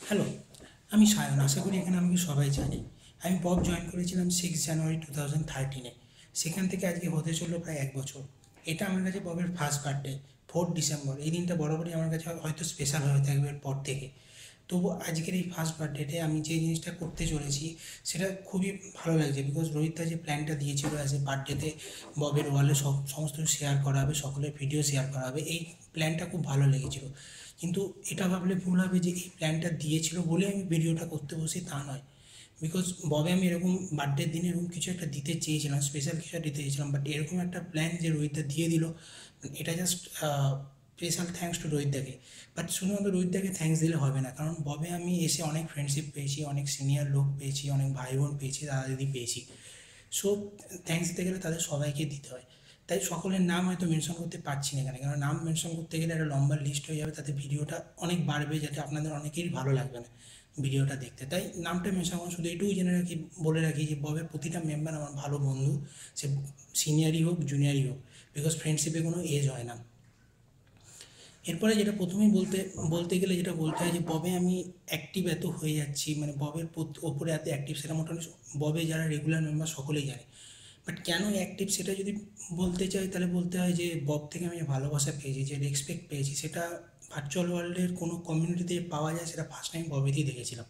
Hello, আমি সায়ন। আশা করি এখানে আমাকে সবাই জানে। আমি বব জয়েন করেছিলাম 6 জানুয়ারি 2013-এ। সেখান থেকে আজকে হতে চললো প্রায় 1 বছর। এটা আমার কাছে ববের ফার্স্ট বার্থডে, 4 ডিসেম্বর। এই দিনটা বরাবরই আমার কাছে হয়তো স্পেশাল হয়ে থাকবে এরপর থেকে। তবু আজকের এই ফার্স্ট বার্থডেতে আমি যে জিনিসটা করতে চলেছি সেটা খুবই ভালো লাগছে, বিকজ রোহিতদা যে প্ল্যানটা দিয়েছিল অ্যাজ এ বার্থডেতে ববের ওয়ালে সমস্ত শেয়ার করা হবে, সকলের ভিডিও শেয়ার করা হবে, এই প্ল্যানটা খুব ভালো লেগেছিল। কিন্তু এটা ভাবলে ভুল হবে যে এই প্ল্যানটা দিয়েছিল বলে আমি ভিডিওটা করতে বসি, তা নয়। বিকজ ববে আমি এরকম বার্থডের দিনে এরকম কিছু একটা দিতে চেয়েছিলাম, স্পেশাল কিছু একটা দিতে চেয়েছিলাম, বাট এরকম একটা প্ল্যান যে রোহিতদা দিয়ে দিল, এটা জাস্ট স্পেশাল থ্যাঙ্কস টু রোহিতদাকে। বাট শুধুমাত্র রোহিতদাকে থ্যাঙ্কস দিলে হবে না, কারণ ববে আমি এসে অনেক ফ্রেন্ডশিপ পেয়েছি, অনেক সিনিয়র লোক পেয়েছি, অনেক ভাই বোন পেয়েছি, দাদা দিদি পেয়েছি। সো থ্যাঙ্কস দিতে গেলে তাদের সবাইকে দিতে হয়। তাই সকলের নাম হয়তো মেনশন করতে পারছি না এখানে, কারণ নাম মেনশন করতে গেলে একটা লম্বা লিস্ট হয়ে যাবে, তাতে ভিডিওটা অনেক বাড়বে, যাতে আপনাদের অনেকেরই ভালো লাগবে না ভিডিওটা দেখতে। তাই নামটা মেনশন করুন। শুধু এটুকু জেনে রাখি, বলে রাখি যে ববের প্রতিটা মেম্বার আমার ভালো বন্ধু, সে সিনিয়রই হোক জুনিয়রই হোক, বিকজ ফ্রেন্ডশিপে কোনো এজ হয় না। এরপরে যেটা প্রথমেই বলতে বলতে গেলে যেটা বলতে হয় যে ববে আমি অ্যাক্টিভ এত হয়ে যাচ্ছি, মানে ববের ওপরে এত অ্যাক্টিভ, সেটা মোটামুটি ববে যারা রেগুলার মেম্বার সকলেই জানে। বাট কেন অ্যাক্টিভ সেটা যদি বলতে চাই, তাহলে বলতে হয় যে বব থেকে আমি যে ভালোবাসা পেয়েছি, যে রেসপেক্ট পেয়েছি, সেটা ভার্চুয়াল ওয়ার্ল্ডের কোনো কমিউনিটিতে পাওয়া যায়, সেটা ফার্স্ট টাইম ববেতেই দেখেছিলাম।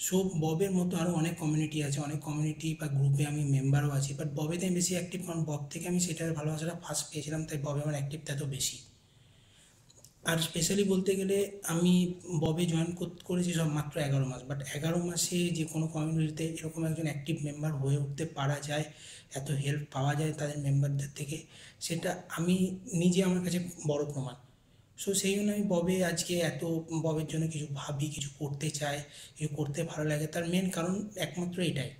সো ববের মতো আরও অনেক কমিউনিটি আছে, অনেক কমিউনিটি বা গ্রুপে আমি মেম্বারও আছি, বাট ববেতে আমি বেশি অ্যাক্টিভ, কারণ বব থেকে আমি সেটার ভালোবাসাটা ফার্স্ট পেয়েছিলাম, তাই ববে আমার অ্যাক্টিভটা এত বেশি। আর স্পেশালি বলতে গেলে আমি ববে জয়েন করেছি সব মাত্র 11 মাস, বাট 11 মাসে যে কোনো কমিউনিটিতে এরকম একজন অ্যাক্টিভ মেম্বার হয়ে উঠতে পারা যায়, এত হেল্প পাওয়া যায় তাদের মেম্বারদের থেকে, সেটা আমি নিজে আমার কাছে বড় প্রমাণ। সো সেই জন্য আমি ববে আজকে এত, ববের জন্য কিছু ভাবি, কিছু করতে চাই, কিছু করতে ভালো লাগে, তার মেন কারণ একমাত্র এটাই।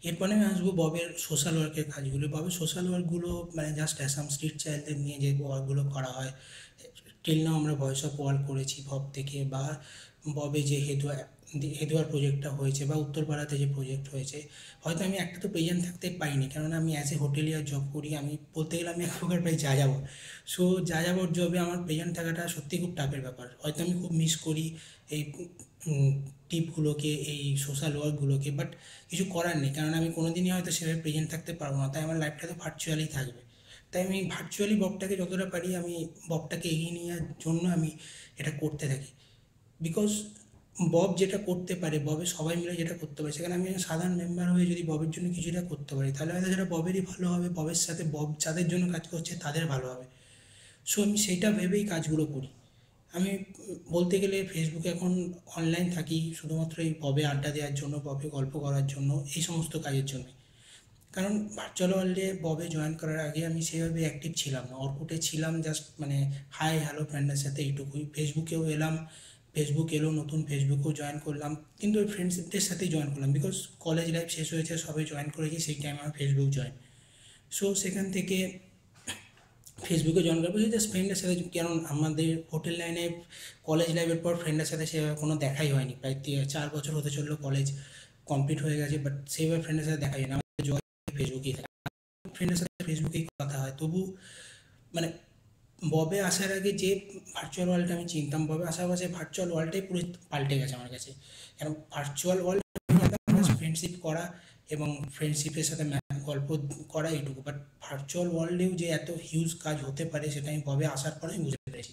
এরপরে আমি আসবো ববের সোশ্যাল ওয়ার্কের কাজগুলো। ববের সোশ্যাল ওয়ার্কগুলো মানে জাস্ট অ্যাসাম স্ট্রিট চাইল্ডদের নিয়ে যে ওয়ার্কগুলো করা হয়, টিল নাও আমরা ভয়েস অফ ওয়ার্ল্ড করেছি বব থেকে, বা ববে যে হেদুয়ার প্রজেক্টটা হয়েছে, বা উত্তরপাড়াতে যে প্রজেক্ট হয়েছে। হয়তো আমি একটা তো প্রেজেন্ট থাকতে পাইনি, কেননা আমি অ্যাজ এ হোটেলিয়ার জব করি, আমি বলতে গেলে আমি এক প্রকার প্রায় যা যাবো। সো যা যাবর জবে আমার প্রেজেন্ট থাকাটা সত্যি খুব টাফের ব্যাপার। হয়তো আমি খুব মিস করি এই টিপগুলোকে, এই সোশ্যাল ওয়ার্কগুলোকে, বাট কিছু করার নেই, কারণ আমি কোনো দিনই হয়তো সেভাবে প্রেজেন্ট থাকতে পারবো না, তাই আমার লাইফটা তো ভার্চুয়ালি থাকবে। তাই আমি ভার্চুয়ালি ববটাকে যতটা পারি, আমি ববটাকে এগিয়ে নেওয়ার জন্য আমি এটা করতে থাকি। বিকজ বব যেটা করতে পারে, ববে সবাই মিলে যেটা করতে পারে, সেখানে আমি একজন সাধারণ মেম্বার হয়ে যদি ববের জন্য কিছুটা করতে পারি, তাহলে হয়তো সেটা ববেরই ভালো হবে, ববের সাথে বব যাদের জন্য কাজ করছে তাদের ভালো হবে। সো আমি সেইটা ভেবেই কাজগুলো করি। আমি বলতে গেলে ফেসবুকে এখন অনলাইন থাকি শুধুমাত্র এই ববে আড্ডা দেওয়ার জন্য, ববে গল্প করার জন্য, এই সমস্ত কাজের জন্যই। কারণ ভার্চুয়াল ওয়ার্ল্ডে ববে জয়েন করার আগে আমি সেভাবে অ্যাক্টিভ ছিলাম না। অর্কুটে ছিলাম জাস্ট, মানে হাই হ্যালো ফ্রেন্ডের সাথে এইটুকুই। ফেসবুকেও এলাম, ফেসবুক এলো নতুন, ফেসবুকেও জয়েন করলাম, কিন্তু ওই ফ্রেন্ডশিপদের সাথেই জয়েন করলাম, বিকজ কলেজ লাইফ শেষ হয়েছে, সবাই জয়েন করেছি, সেই টাইম আমার ফেসবুক জয়েন। সো সেখান থেকে ফেসবুকে জয়েন করবো জাস্ট ফ্রেন্ডের সাথে, কারণ আমাদের হোটেল লাইনে কলেজ লাইফের পর ফ্রেন্ডের সাথে সেভাবে কোনো দেখাই হয়নি, প্রায় 4 বছর হতে চললো, কলেজ কমপ্লিট হয়ে গেছে, বাট সেইভাবে ফ্রেন্ডের সাথে দেখাই হয় না, আমাদের যোগাযোগ ফেসবুকেই থাকে। ফ্রেন্ডের সাথে ফেসবুকেই কথা হয়, তবু মানে ববে আসার আগে যে ভার্চুয়াল ওয়ার্ল্ডটা আমি চিনতাম, ববে আসার পাশে ভার্চুয়াল ওয়ার্ল্ডটাই পুরো পাল্টে গেছে আমার কাছে। কারণ ভার্চুয়াল ওয়ার্ল্ড ফ্রেন্ডশিপ করা এবং ফ্রেন্ডশিপের সাথে গল্প করা এইটুকু, বাট ভার্চুয়াল ওয়ার্ল্ডেও যে এত হিউজ কাজ হতে পারে, সেটা আমি ববে আসার পরে আমি বুঝতে পেরেছি।